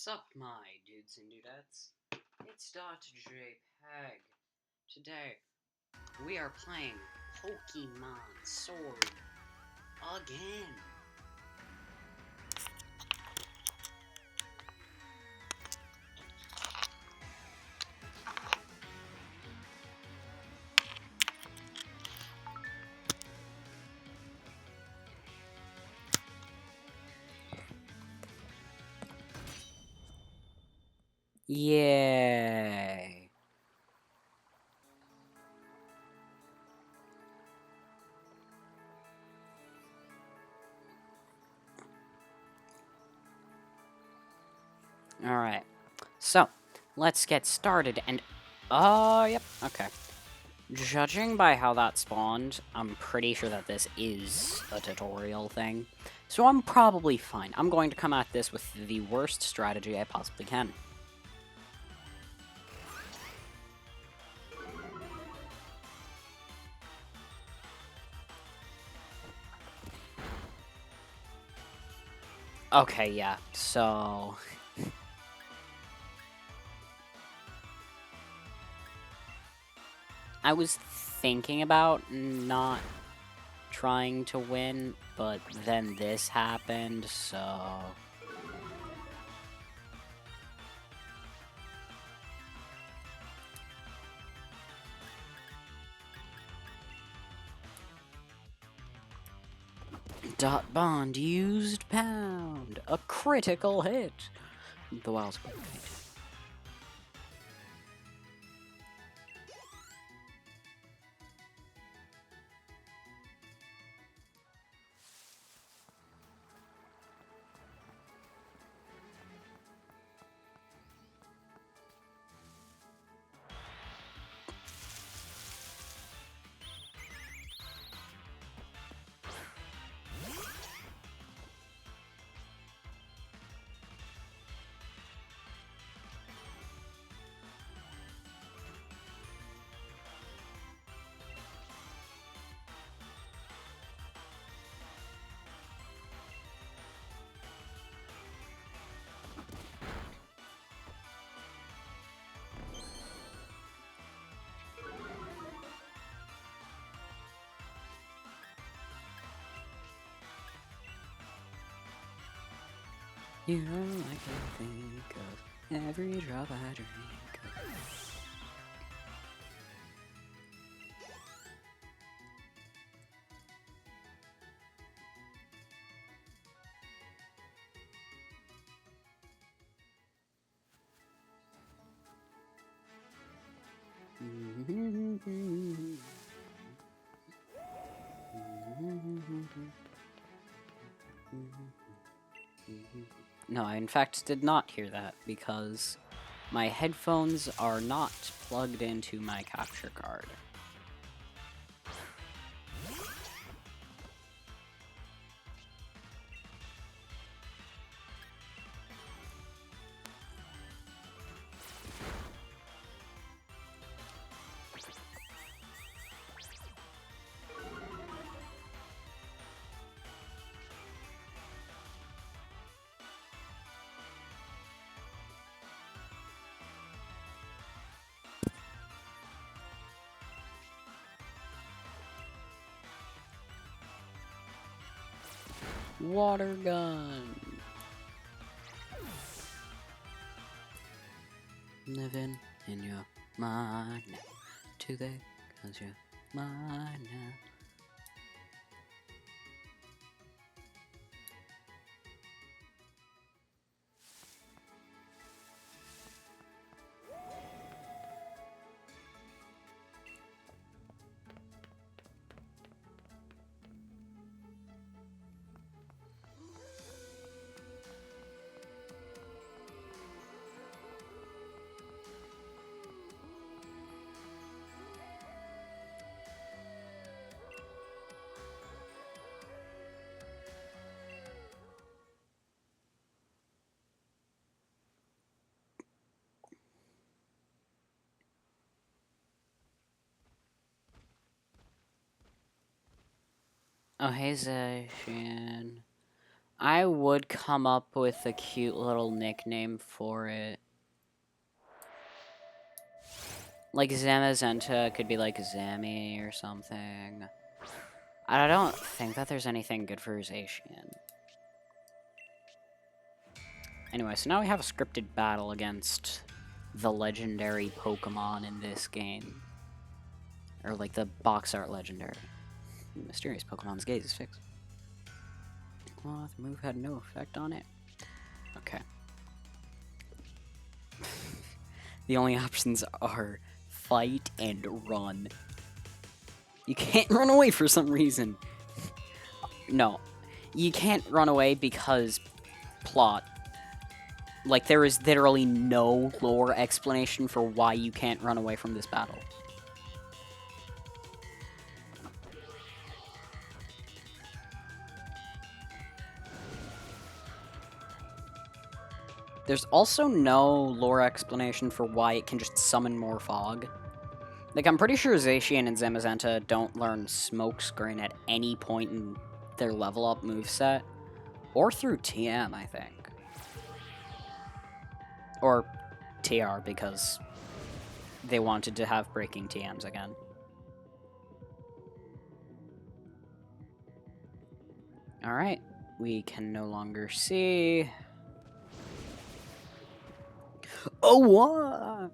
Sup, my dudes and dudettes? It's Dr. JPEG. Today, we are playing Pokemon Sword again. Yay! Alright, so, let's get started and... yep, okay. Judging by how that spawned, I'm pretty sure that this is a tutorial thing. So I'm probably fine. I'm going to come at this with the worst strategy I possibly can. Okay, yeah, so... I was thinking about not trying to win, but then this happened, so... Dot bond used pound! A critical hit! The wild's perfect. You're all I can think of, every drop I drink of. No, I in fact did not hear that, because my headphones are not plugged into my capture card. Water gun! Living in your mind now. Today, 'cause you're mine now. Oh, hey, Zacian. I would come up with a cute little nickname for it. Like Zamazenta could be like Zammy or something. I don't think that there's anything good for Zacian. Anyway, so now we have a scripted battle against the legendary Pokemon in this game. Or like the box art legendary. Mysterious Pokemon's gaze is fixed. Well, the move had no effect on it. Okay. The only options are fight and run. You can't run away for some reason. No. You can't run away because plot. Like, there is literally no lore explanation for why you can't run away from this battle. There's also no lore explanation for why it can just summon more fog. Like, I'm pretty sure Zacian and Zamazenta don't learn Smokescreen at any point in their level up moveset. Or through TM, I think. Or TR, because they wanted to have breaking TMs again. Alright, we can no longer see. Oh, what?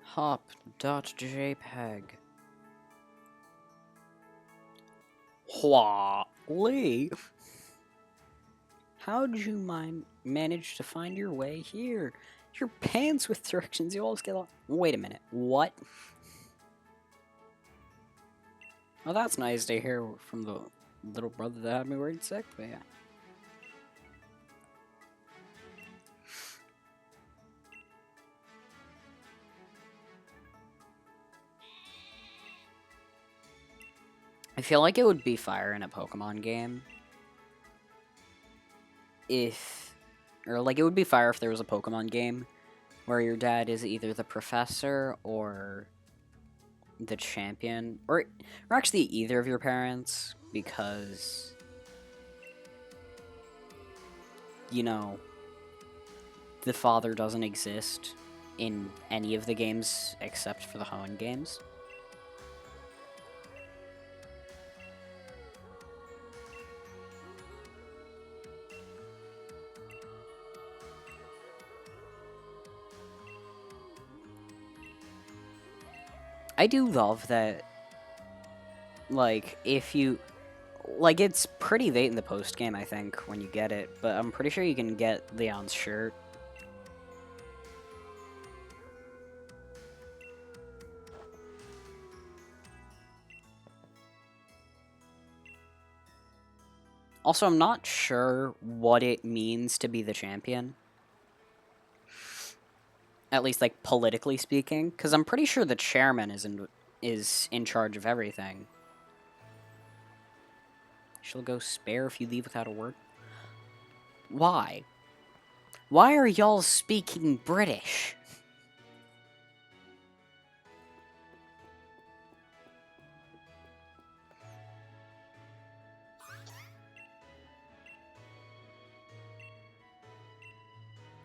Hop.jpg. Lee. How'd you manage to find your way here? Your pants with directions, you always get lost. Wait a minute, what? Oh, that's nice to hear from the little brother that had me worried sick, but yeah. I feel like it would be fire in a Pokemon game. Or like it would be fire if there was a Pokemon game where your dad is either the professor or the champion, or actually either of your parents, because, you know, the father doesn't exist in any of the games except for the Hoenn games. I do love that, like, if you... Like, it's pretty late in the post-game, I think, when you get it, but I'm pretty sure you can get Leon's shirt. Also, I'm not sure what it means to be the champion. At least, like, politically speaking, because I'm pretty sure the chairman is in charge of everything. She'll go spare if you leave without a word. Why? Why are y'all speaking British?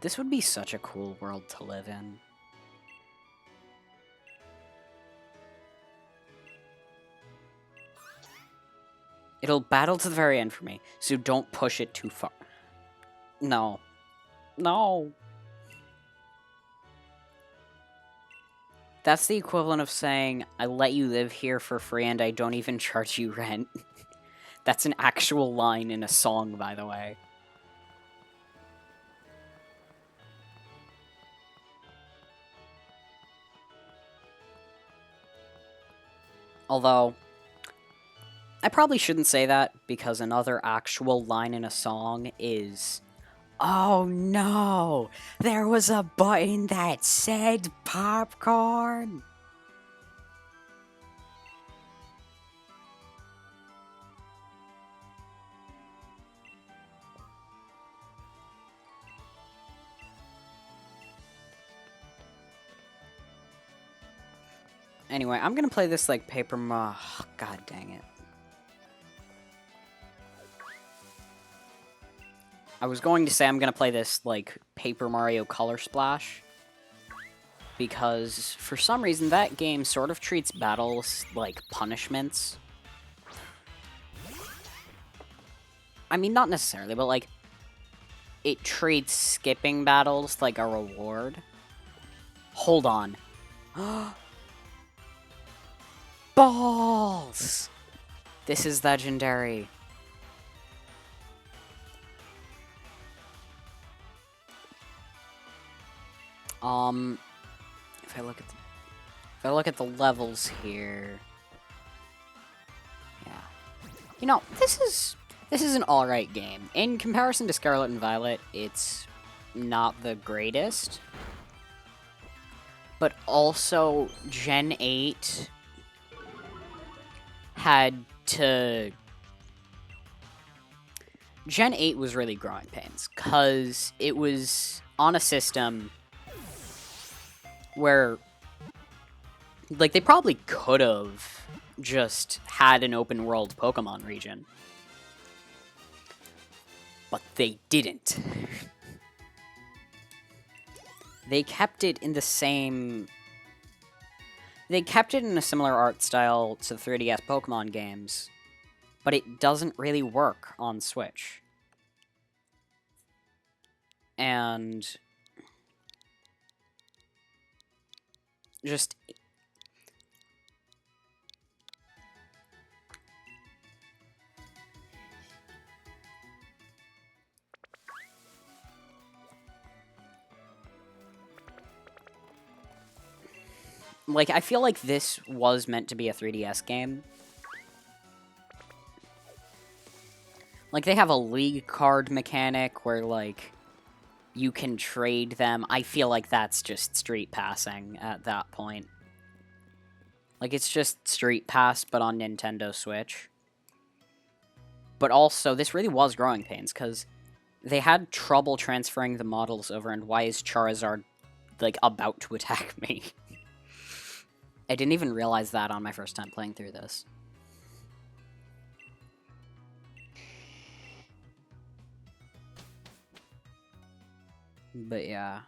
This would be such a cool world to live in. It'll battle to the very end for me, so don't push it too far. No. No. That's the equivalent of saying, I let you live here for free and I don't even charge you rent. That's an actual line in a song, by the way. Although, I probably shouldn't say that, because another actual line in a song is, oh no, there was a button that said popcorn. Anyway, I'm gonna play this like Paper Mario. God dang it. I was going to say I'm gonna play this like Paper Mario Color Splash. Because for some reason that game sort of treats battles like punishments. I mean, not necessarily, but like it treats skipping battles like a reward. Hold on. Balls! This is legendary. If I look at the levels here. Yeah. You know, this is an alright game. In comparison to Scarlet and Violet, it's not the greatest. But also, Gen 8 had to... Gen 8 was really growing pains, because it was on a system where, like, they probably could have just had an open world Pokemon region. But they didn't. They kept it in the same... They kept it in a similar art style to the 3DS Pokemon games, but it doesn't really work on Switch. And... just... like, I feel like this was meant to be a 3DS game. Like, they have a league card mechanic where, like, you can trade them. I feel like that's just Street Passing at that point. Like, it's just Street Pass, but on Nintendo Switch. But also, this really was growing pains, because they had trouble transferring the models over, and why is Charizard, like, about to attack me? I didn't even realize that on my first time playing through this. But yeah.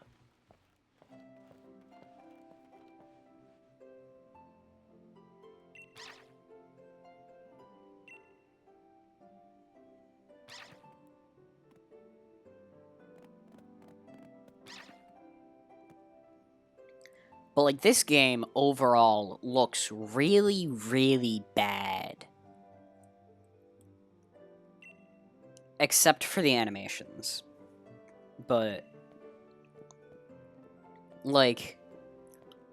But, like, this game overall looks really, really bad. Except for the animations. But, like,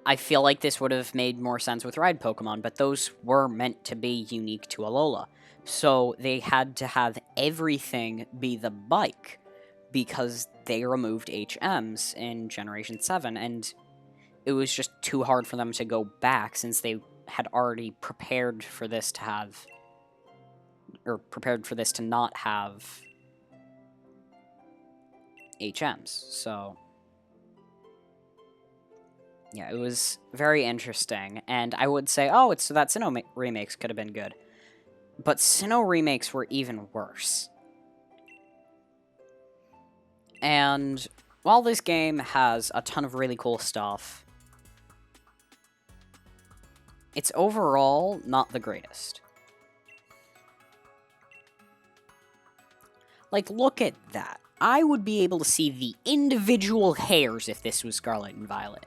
I feel like this would have made more sense with Ride Pokemon, but those were meant to be unique to Alola. So they had to have everything be the bike, because they removed HMs in Generation 7, and it was just too hard for them to go back since they had already prepared for this to have... or prepared for this to not have HMs, so... yeah, it was very interesting, and I would say, oh, so that Sinnoh remakes could have been good. But Sinnoh remakes were even worse. And while this game has a ton of really cool stuff, it's overall not the greatest. Like, look at that. I would be able to see the individual hairs if this was Scarlet and Violet.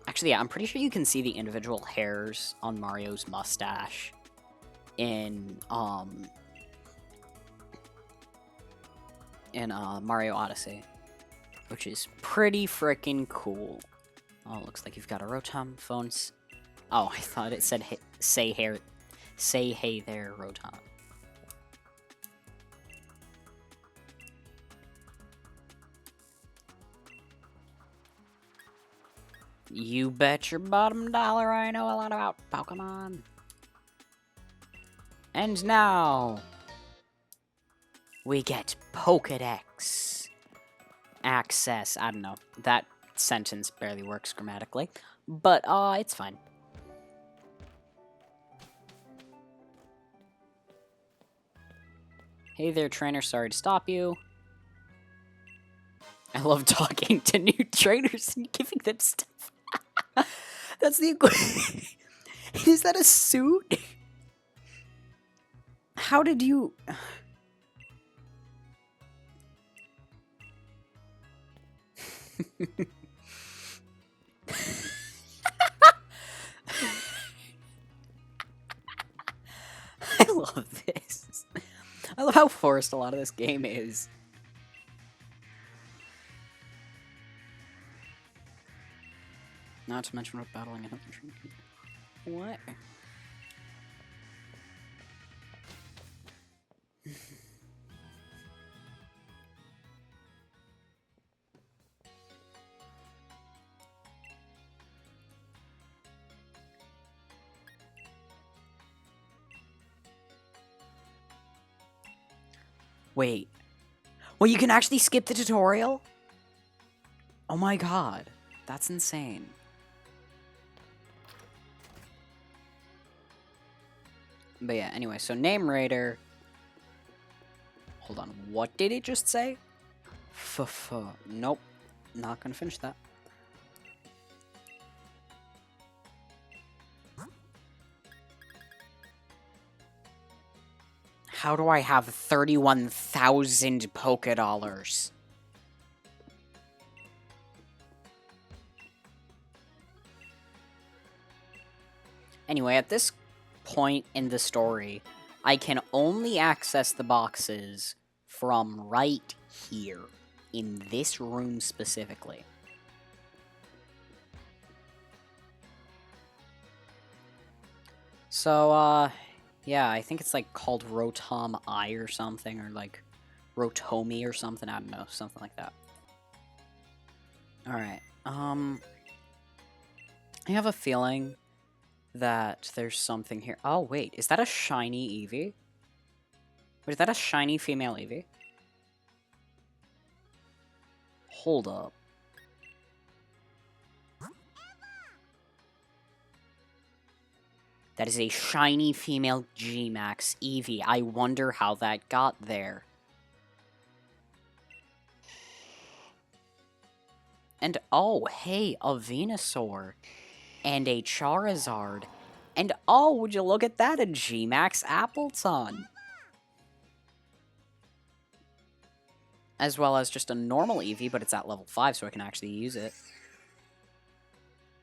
Actually, yeah, I'm pretty sure you can see the individual hairs on Mario's mustache in Mario Odyssey, which is pretty freaking cool. Oh, looks like you've got a Rotom phones. Oh, I thought it said say hey there, Rotom. You bet your bottom dollar I know a lot about Pokemon. And now we get Pokédex access. I don't know. That sentence barely works grammatically, but it's fine. Hey there, trainer. Sorry to stop you. I love talking to new trainers and giving them stuff. That's the... Is that a suit? How did you... I love this. I love how forced a lot of this game is. Not to mention what battling and helping. What? Wait. Well, you can actually skip the tutorial? Oh my god. That's insane. But yeah, anyway, so name raider. Hold on, what did it just say? Nope, not gonna finish that. How do I have 31,000 Poké Dollars? Anyway, at this point in the story, I can only access the boxes from right here, in this room specifically. So, yeah, I think it's like called Rotom Eye or something, or like Rotomi or something, I don't know, something like that. Alright, I have a feeling that there's something here. Oh, wait, is that a shiny Eevee? Wait, is that a shiny female Eevee? Hold up. That is a shiny female G-Max Eevee. I wonder how that got there. And oh, hey, a Venusaur. And a Charizard. And oh, would you look at that, a G-Max Appleton. As well as just a normal Eevee, but it's at level 5, so I can actually use it.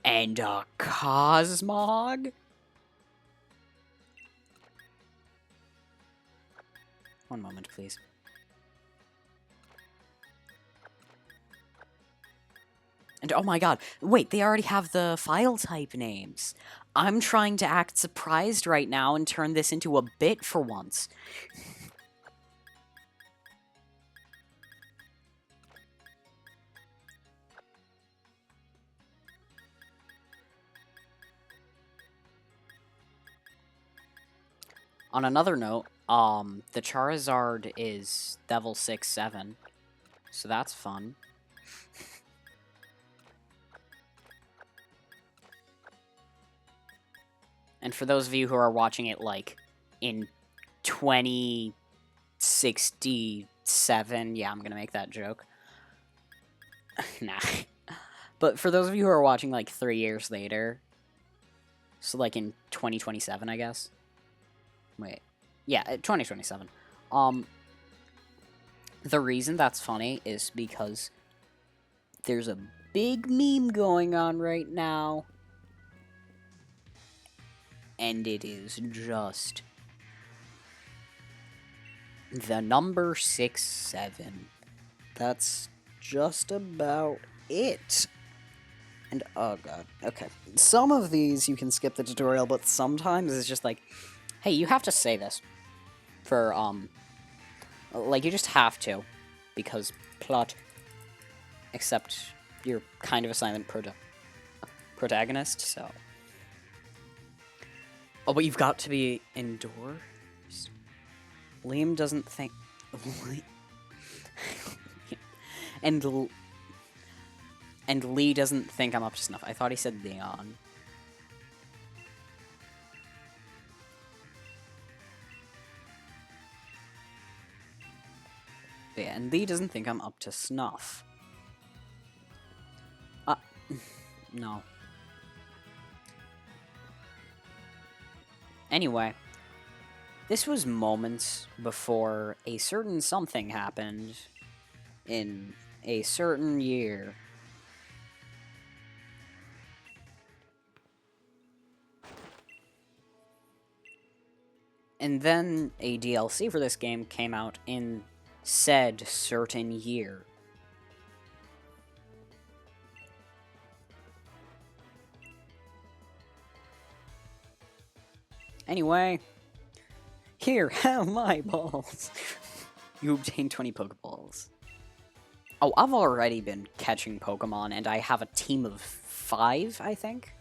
And a Cosmog? One moment, please. And oh my god, wait, they already have the file type names. I'm trying to act surprised right now and turn this into a bit for once. On another note, the Charizard is level 6-7, so that's fun. And for those of you who are watching it, like, in 2067, yeah, I'm gonna make that joke. Nah. But for those of you who are watching, like, 3 years later, so, like, in 2027, I guess. Wait. Yeah, 2027. The reason that's funny is because there's a big meme going on right now. And it is just the number 6-7. That's just about it. And oh god, okay. Some of these you can skip the tutorial, but sometimes it's just like, hey, you have to say this. For, like, you just have to. Because plot. Except you're kind of a silent protagonist, so. Oh, but you've got to be indoors? Liam doesn't think... and Lee doesn't think I'm up to snuff. I thought he said Leon. Yeah, and Lee doesn't think I'm up to snuff. No. Anyway, this was moments before a certain something happened in a certain year. And then a DLC for this game came out in said certain year. Anyway, here, have my balls. You obtain 20 Pokeballs. Oh, I've already been catching Pokemon, and I have a team of 5, I think?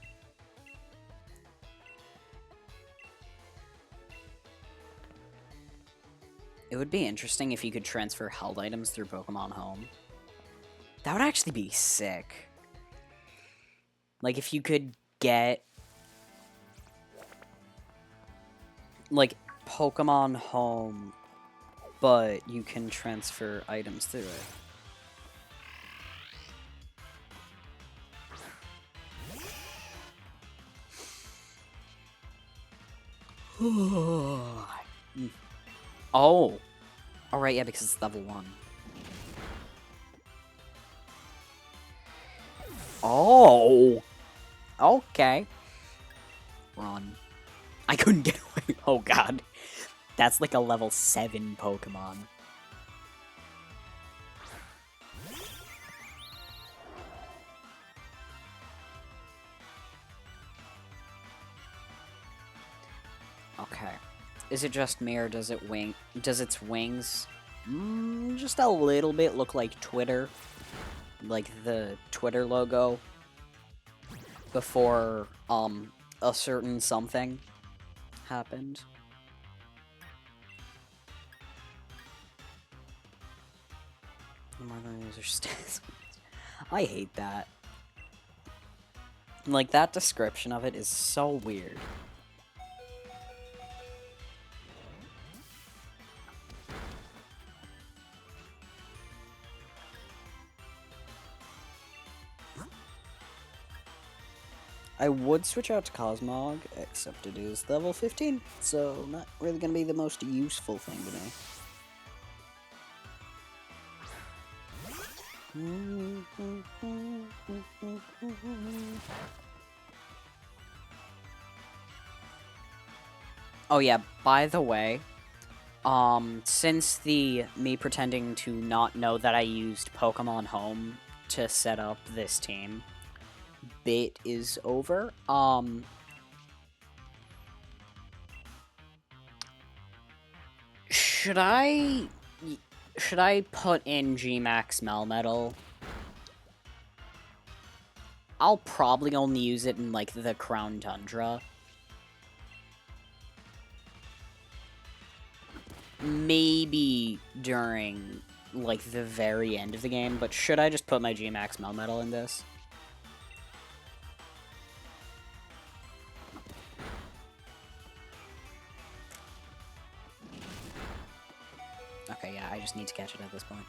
It would be interesting if you could transfer held items through Pokemon Home. That would actually be sick. Like, if you could get... like, Pokemon Home, but you can transfer items through it. Oh. Alright, yeah, because it's level 1. Oh. Okay. Run. I couldn't get away. Oh, God. That's like a level 7 Pokemon. Okay. Is it just me, or does its wings just a little bit look like Twitter? Like the Twitter logo before a certain something happened. More than user stats. I hate that. Like, that description of it is so weird. I would switch out to Cosmog, except it is level 15, so not really going to be the most useful thing to me. Oh yeah, by the way, since me pretending to not know that I used Pokemon Home to set up this team bit is over, should I put in G-Max Melmetal? I'll probably only use it in, like, the Crown Tundra. Maybe during, like, the very end of the game, but should I just put my G-Max Melmetal in this? Okay, yeah, I just need to catch it at this point.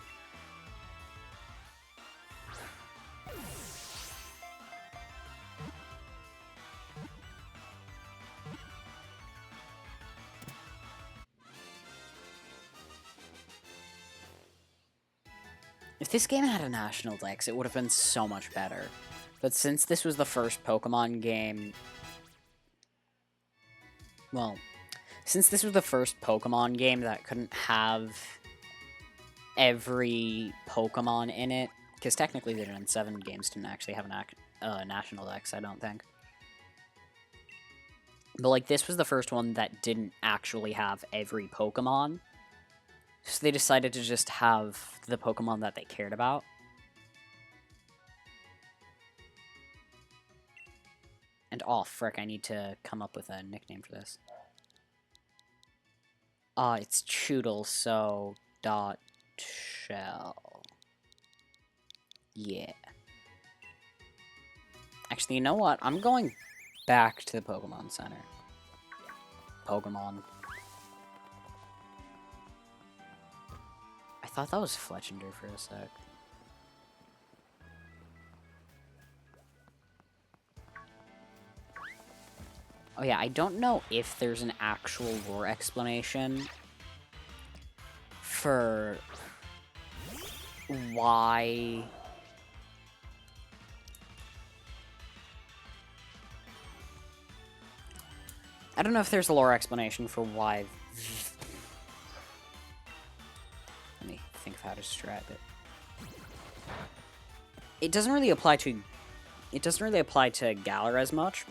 If this game had a national dex, it would have been so much better. But since this was the first Pokemon game... Well, since this was the first Pokemon game that couldn't have every Pokemon in it, because technically the Gen 7 games didn't actually have a national dex, I don't think. But, like, this was the first one that didn't actually have every Pokemon. So they decided to just have the Pokemon that they cared about. And, oh, frick, I need to come up with a nickname for this. It's Choodle, so dot shell. Yeah. Actually, you know what? I'm going back to the Pokemon Center. Pokemon. I thought that was Fletchinder for a sec. Oh yeah, I don't know if there's an actual lore explanation for why... I don't know if there's a lore explanation for why... Let me think of how to describe it. It doesn't really apply to... It doesn't really apply to Galar as much,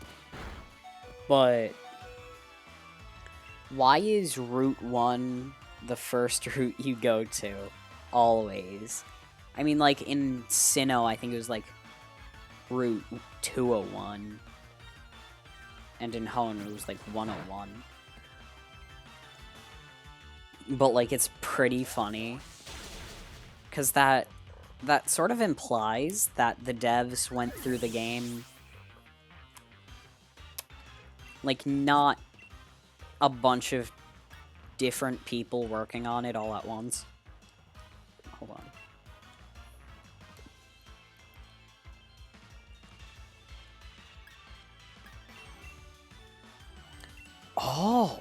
but... Why is Route 1 the first route you go to? Always. I mean, like, in Sinnoh, I think it was, like, Route 201. And in Hoenn, it was, like, 101. But, like, it's pretty funny. Because that sort of implies that the devs went through the game... Like, not a bunch of different people working on it all at once. Hold on. Oh!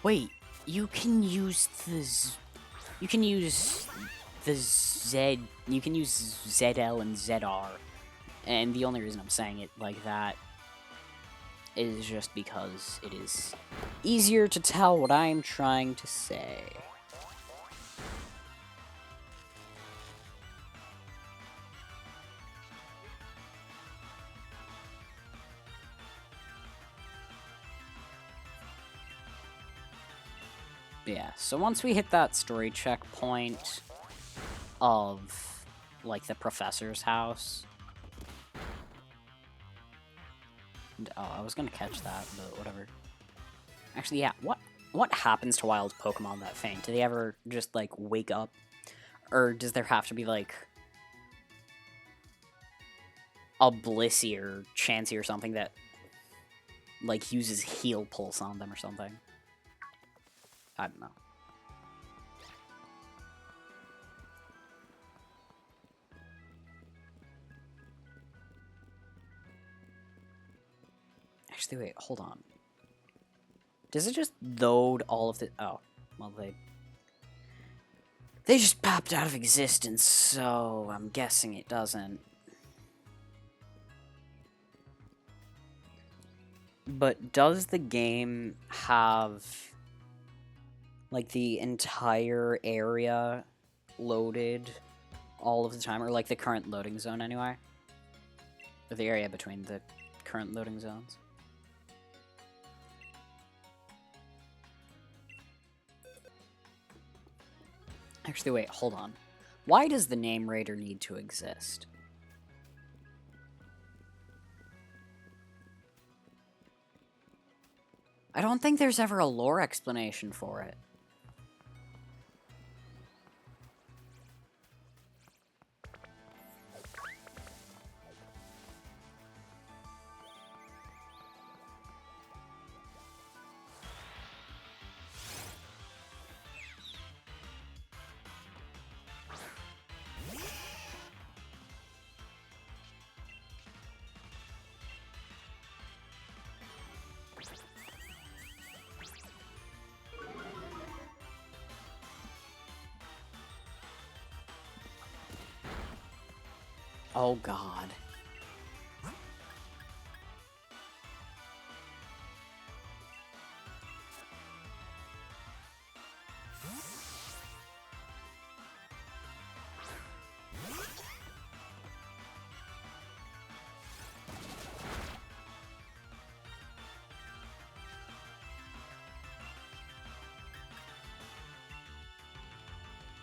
Wait, you can use the Z... You can use the Z... You can use ZL and ZR. And the only reason I'm saying it like that is just because it is easier to tell what I'm trying to say. Yeah, so once we hit that story checkpoint of, like, the professor's house... And, oh, I was gonna catch that, but whatever. Actually, yeah, what happens to wild Pokemon that faint? Do they ever just, like, wake up? Or does there have to be, like, a Blissey or Chansey or something that, like, uses Heal Pulse on them or something? I don't know. Actually, wait, hold on. Does it just load all of the... Oh, well, they just popped out of existence, so I'm guessing it doesn't. But does the game have, like, the entire area loaded all of the time? Or, like, the current loading zone, anyway? Or the area between the current loading zones? Actually, wait, hold on. Why does the name Raider need to exist? I don't think there's ever a lore explanation for it. Oh, God.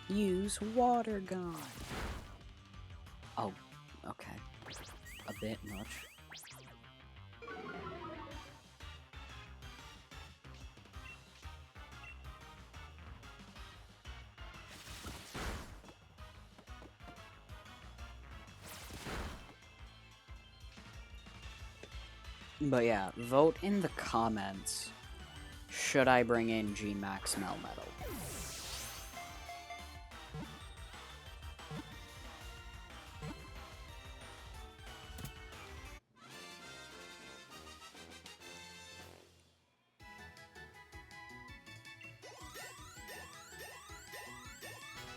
Use water gun. Oh, okay. A bit much. But yeah, vote in the comments. Should I bring in G-Max Melmetal?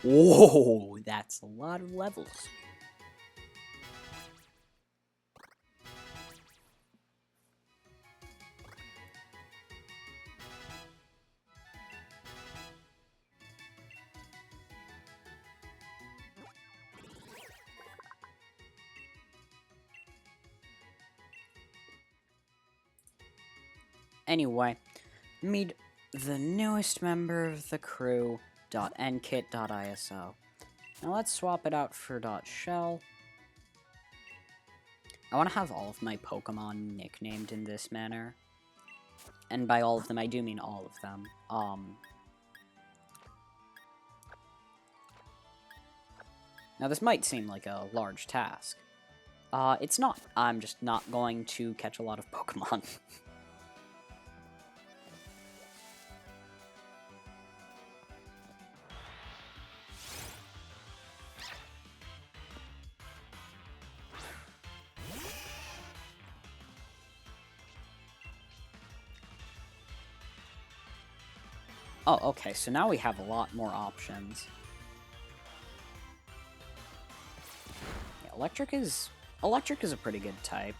Whoa, that's a lot of levels. Anyway, meet the newest member of the crew, .nkit.iso. Now let's swap it out for .shell. I want to have all of my Pokemon nicknamed in this manner. And by all of them, I do mean all of them. Now this might seem like a large task. It's not. I'm just not going to catch a lot of Pokemon. Oh, okay, so now we have a lot more options. Yeah, electric is a pretty good type.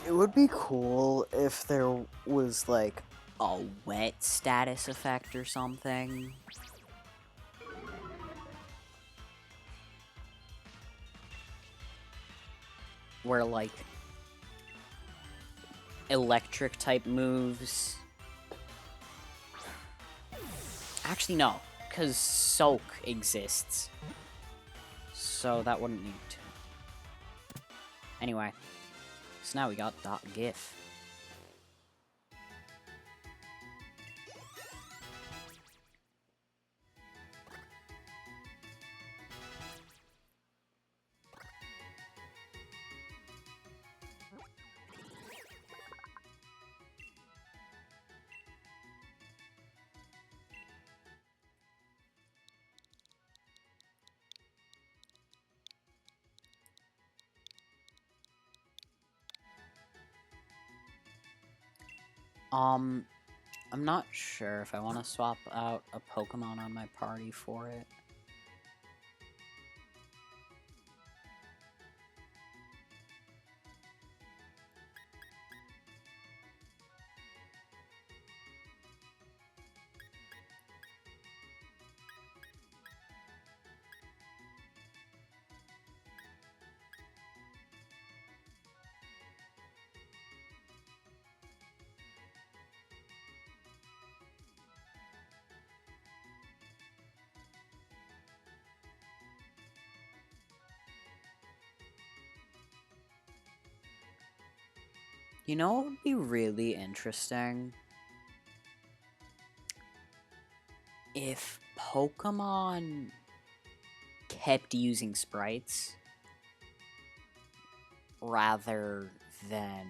It would be cool if there was, like, a wet status effect or something. Where, like, electric type moves. Actually, no, because Soak exists. So that wouldn't need to. Anyway, so now we got .gif. I'm not sure if I want to swap out a Pokemon on my party for it. You know what would be really interesting? If Pokemon kept using sprites rather than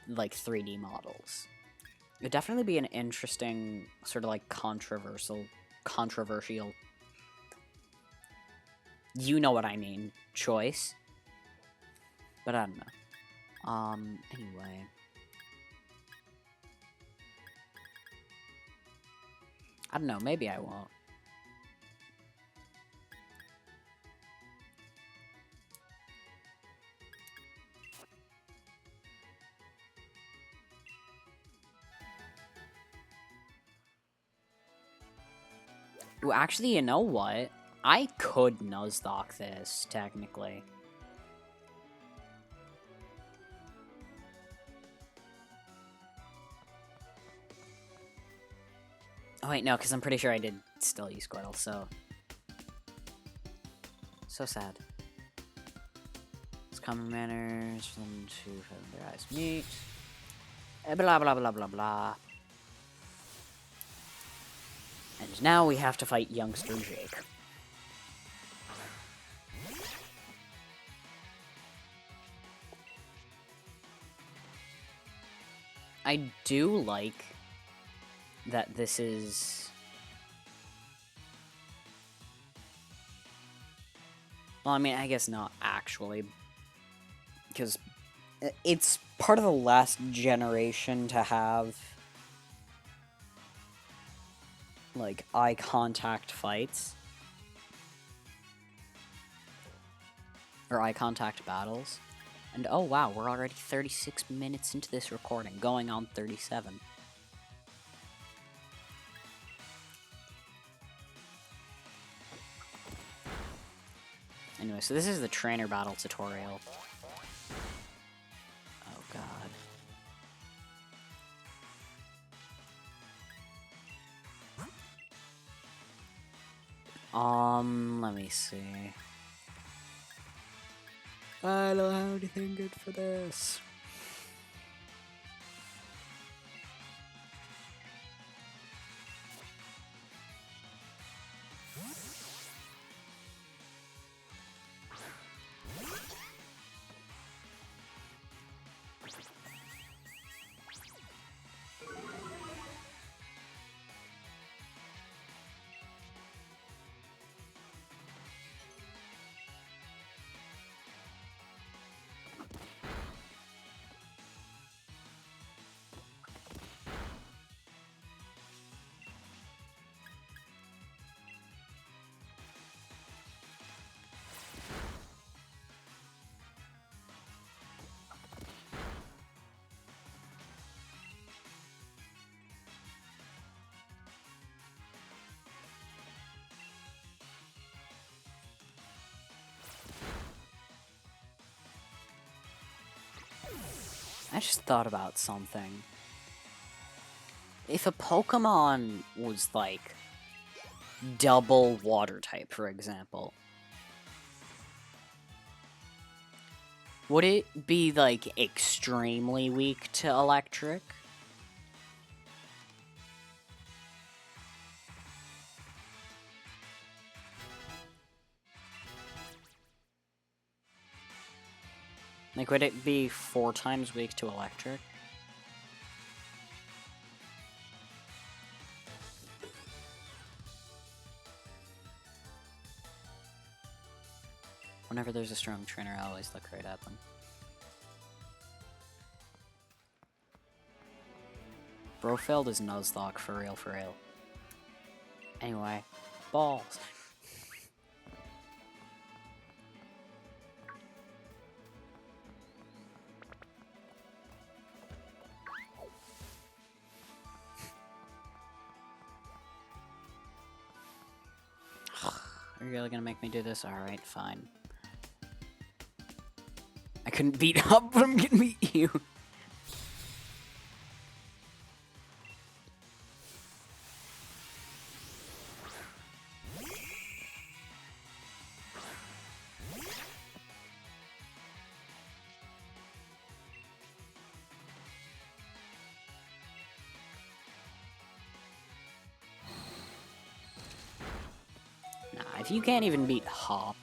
like 3D models. It'd definitely be an interesting sort of like controversial, you know what I mean, choice. But I don't know. Anyway. I don't know, maybe I won't. Ooh, actually, you know what? I could Nuzlocke this, technically. Oh, wait, no, because I'm pretty sure I did still use Squirtle, so... So sad. It's common manners for them to have their eyes meet. Blah, blah, blah, blah, blah. And now we have to fight youngster Jake. I do like that this is... Well, I mean, I guess not actually, because it's part of the last generation to have, like, eye contact fights. Or eye contact battles. And oh wow, we're already 36 minutes into this recording, going on 37. Anyway, so this is the trainer battle tutorial. Oh god. Let me see. I don't have anything good for this. I just thought about something. If a Pokemon was, like, double water type, for example, would it be, like, extremely weak to electric? Like, would it be 4 times weak to electric? Whenever there's a strong trainer, I always look right at them. Bro failed his Nuzlocke, for real, for real. Anyway, balls. Are you really gonna make me do this? Alright, fine. I couldn't beat up, but I'm gonna beat you. Nah, if you can't even beat Hop,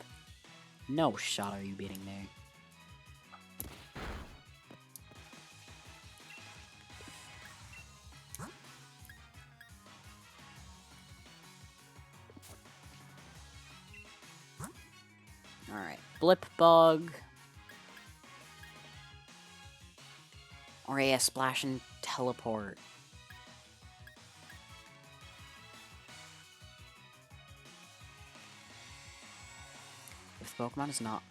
no shot are you beating me. Alright, Blip Bug. Or yeah, Splash and Teleport. If the Pokemon is not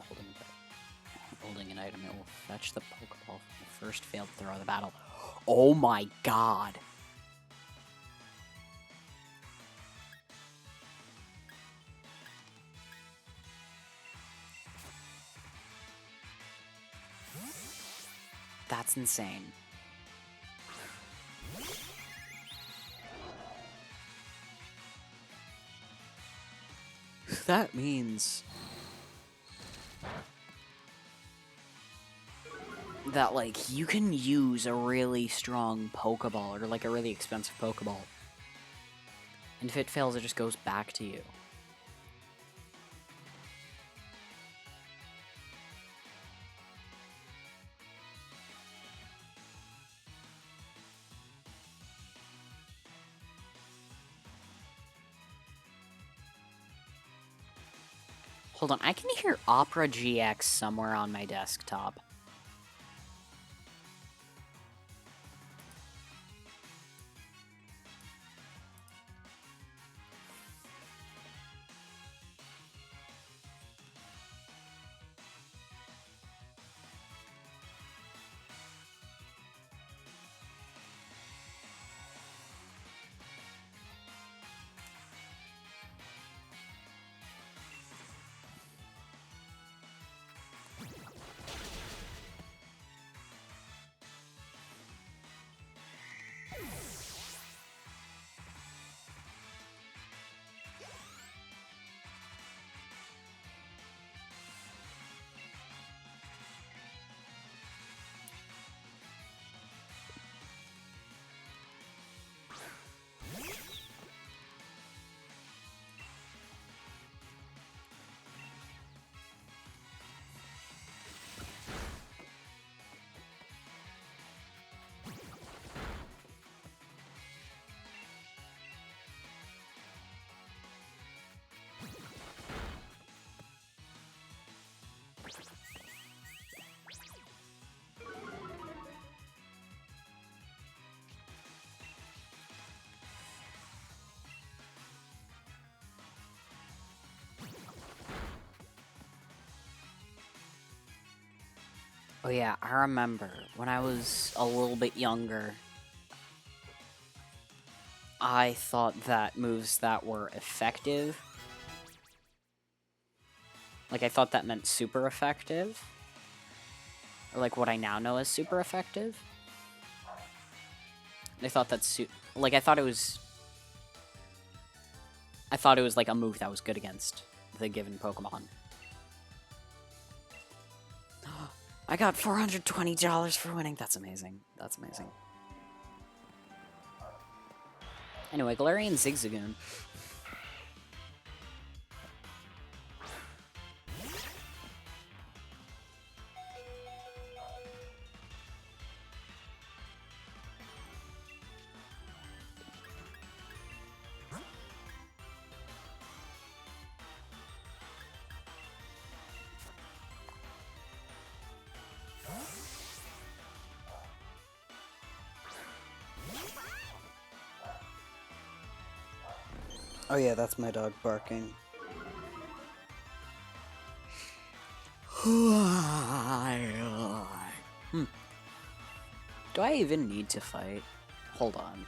holding an item, it will fetch the Pokeball from the first failed throw of the battle. Oh my god! That's insane. That means that, like, you can use a really strong Pokeball or, like, a really expensive Pokeball. And if it fails, it just goes back to you. Hold on, I can hear Opera GX somewhere on my desktop. Oh yeah, I remember when I was a little bit younger, I thought that moves that were effective, like, I thought that meant super effective, or like what I now know as super effective. I thought that's like, I thought it was like a move that was good against the given Pokemon. I got $420 for winning. That's amazing. That's amazing. Anyway, Galarian Zigzagoon. Oh yeah, that's my dog barking. Do I even need to fight? Hold on.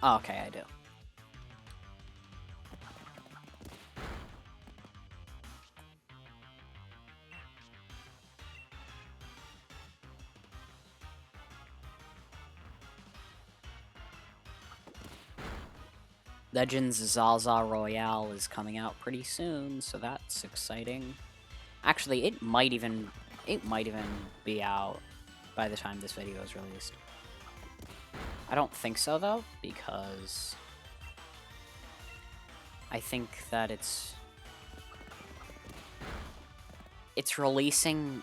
Oh, okay, I do. Legends Zaza Royale is coming out pretty soon, so that's exciting. Actually, it might even be out by the time this video is released. I don't think so though, because I think that it's releasing.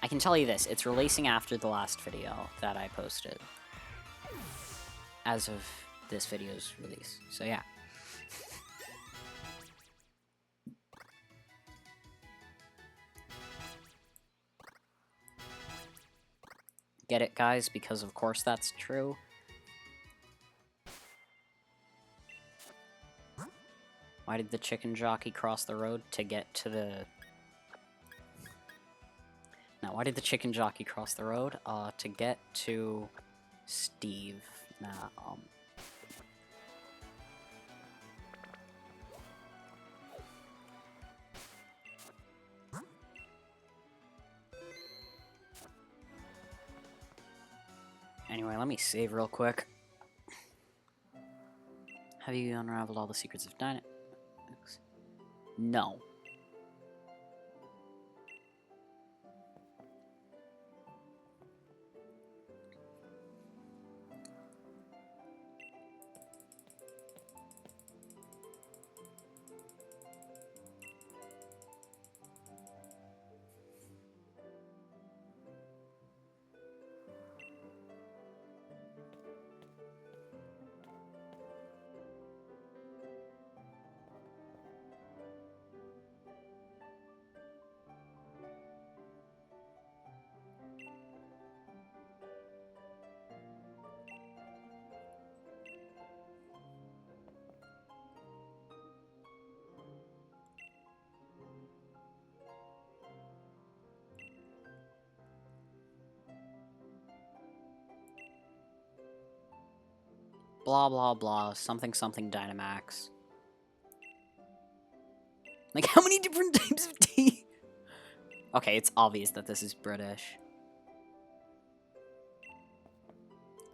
I can tell you this, it's releasing after the last video that I posted, as of this video's release. So yeah. Get it, guys? Because of course that's true. Why did the chicken jockey cross the road to get to the... Now, why did the chicken jockey cross the road? To get to Steve. Nah, Anyway, let me save real quick. Have you unraveled all the secrets of Dynamax? No. Blah blah blah, something something Dynamax. Like, how many different types of tea? Okay, it's obvious that this is British.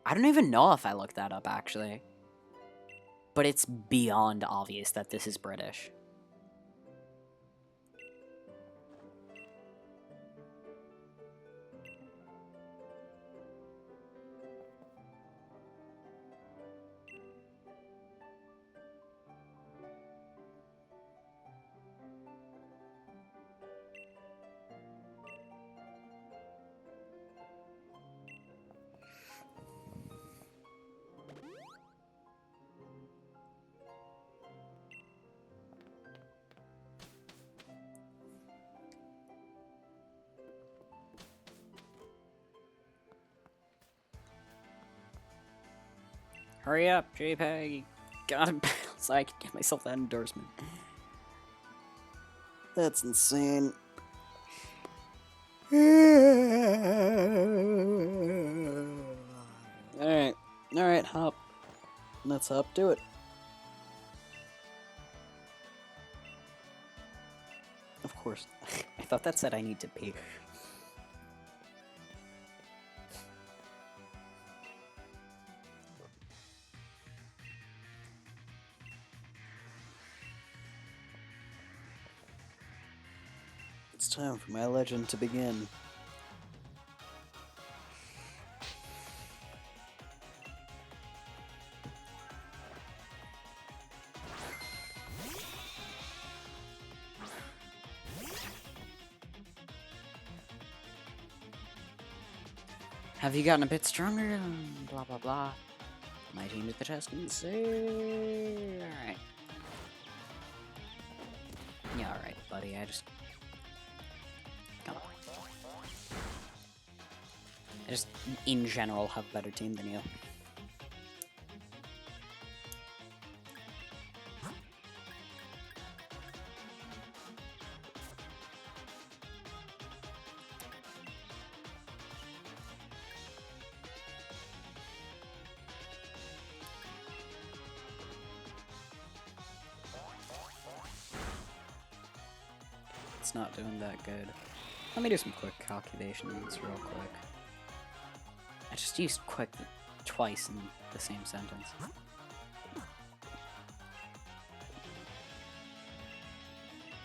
I don't even know if I looked that up, actually. But it's beyond obvious that this is British. Hurry up, JPEG. Gotta so I can get myself that endorsement. That's insane. Alright, hop. Let's hop, do it. Of course. I thought that said I need to pee. It's time for my legend to begin. Have you gotten a bit stronger? Blah blah blah. My team at the test and say, alright. Yeah, alright, buddy. I just in general have a better team than you. It's not doing that good. Let me do some quick calculations real quick. I just used quick twice in the same sentence.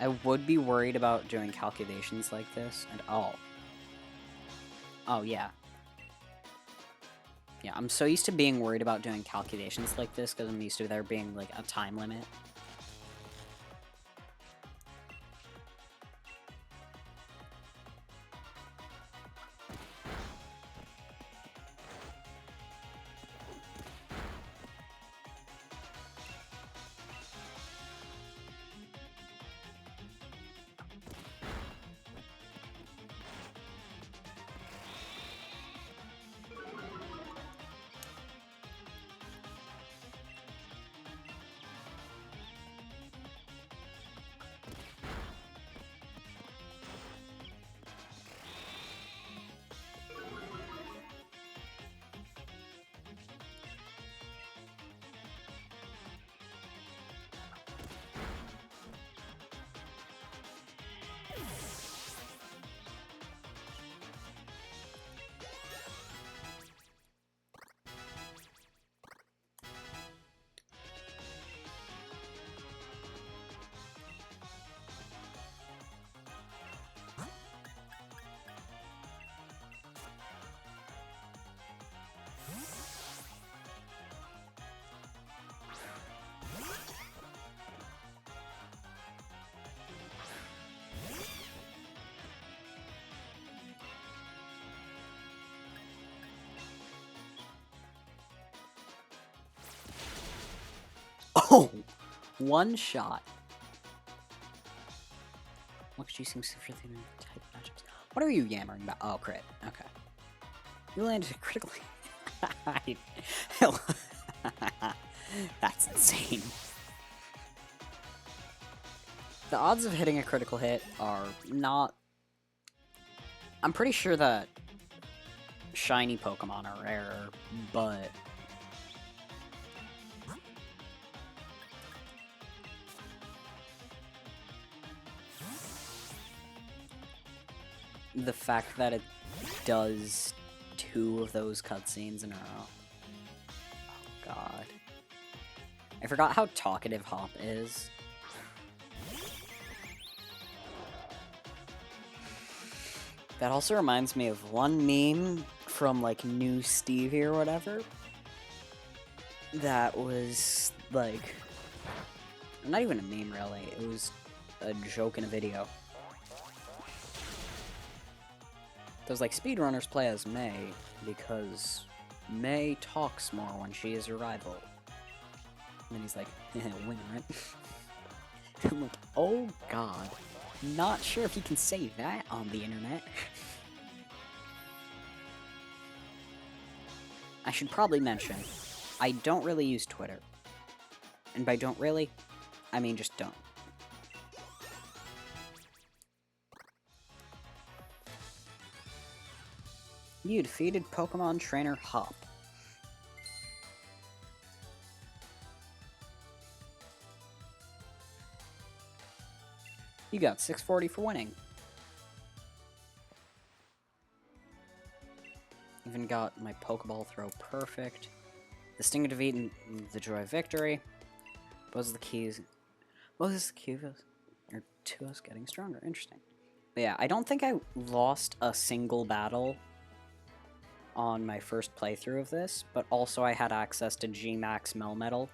I would be worried about doing calculations like this, and oh yeah. Yeah, I'm so used to being worried about doing calculations like this because I'm used to there being like a time limit. One shot. Look, she seems to really type matchups. What are you yammering about? Oh, crit. Okay. You landed critically. That's insane. The odds of hitting a critical hit are not... I'm pretty sure that shiny Pokemon are rare, but... the fact that it does 2 of those cutscenes in a row. Oh, God. I forgot how talkative Hop is. That also reminds me of one meme from, like, New Stevie or whatever. That was, like... not even a meme, really. It was a joke in a video. It was like, speedrunners play as May, because May talks more when she is your rival. And then he's like, win, right? I'm like, oh god. Not sure if you can say that on the internet. I should probably mention, I don't really use Twitter. And by don't really, I mean just don't. You defeated Pokemon Trainer Hop. You got 640 for winning. Even got my Pokeball throw perfect. The Sting of Defeat and the Joy of Victory. Both of the keys. Both of the keys are to us getting stronger. Interesting. But yeah, I don't think I lost a single battle on my first playthrough of this, but also I had access to G-Max Melmetal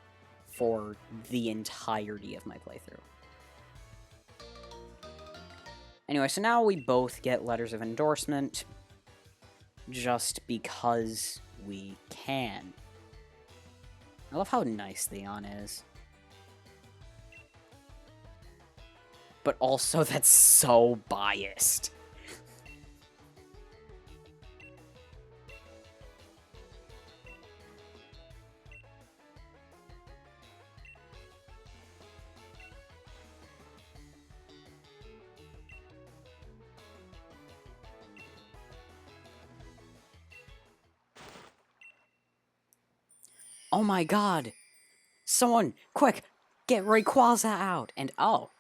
for the entirety of my playthrough. Anyway, so now we both get letters of endorsement just because we can. I love how nice Theon is. But also that's so biased. Oh my god! Someone, quick, get Rayquaza out! And oh.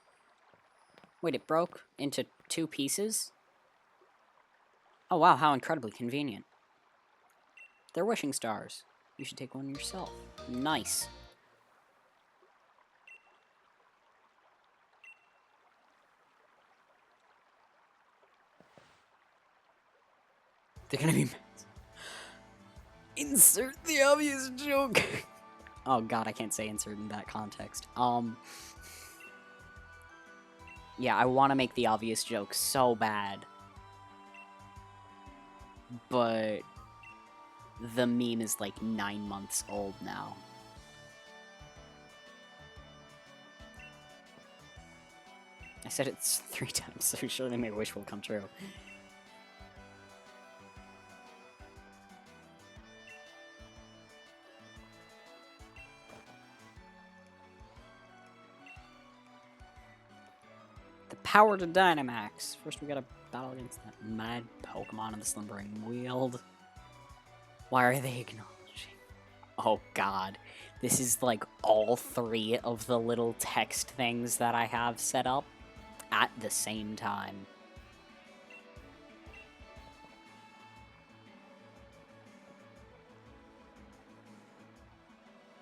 Wait, it broke into 2 pieces? Oh wow, how incredibly convenient. They're wishing stars. You should take one yourself. Nice. They're gonna be mad. Insert the obvious joke. Oh god, I can't say insert in that context. Yeah, I want to make the obvious joke so bad. But the meme is like 9 months old now. I said it 3 times, so surely my wish will come true. The power to Dynamax. First we gotta battle against that mad Pokemon in the Slumbering Weald. Why are they acknowledging? Oh god. This is like all 3 of the little text things that I have set up at the same time.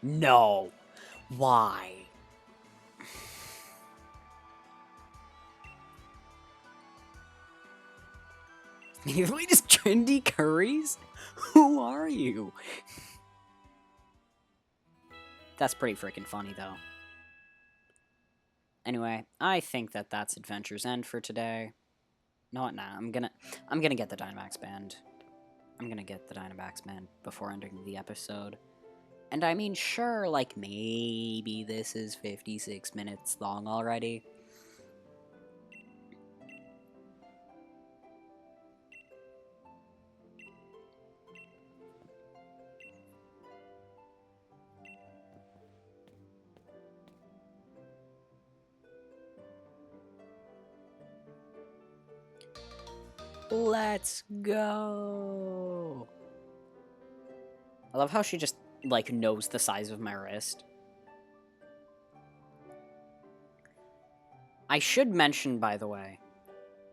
No. Why? The latest trendy curries? Who are you? That's pretty freaking funny, though. Anyway, I think that that's Adventure's End for today. No, nah, I'm gonna get the Dynamax Band. I'm gonna get the Dynamax Band before ending the episode. And I mean, sure, like, maybe this is 56 minutes long already. Let's go! I love how she just, like, knows the size of my wrist. I should mention, by the way,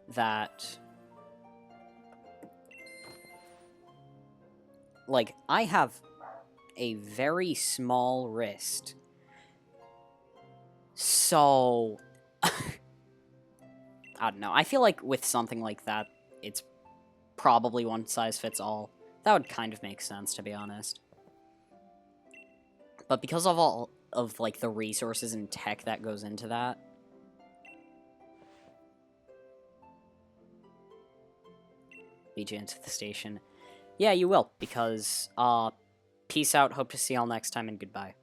that, like, I have a very small wrist. So, I don't know. I feel like with something like that, it's probably one size fits all. That would kind of make sense, to be honest. But because of all of, like, the resources and tech that goes into that... Lead you into the station. Yeah, you will, because, peace out, hope to see y'all next time, and goodbye.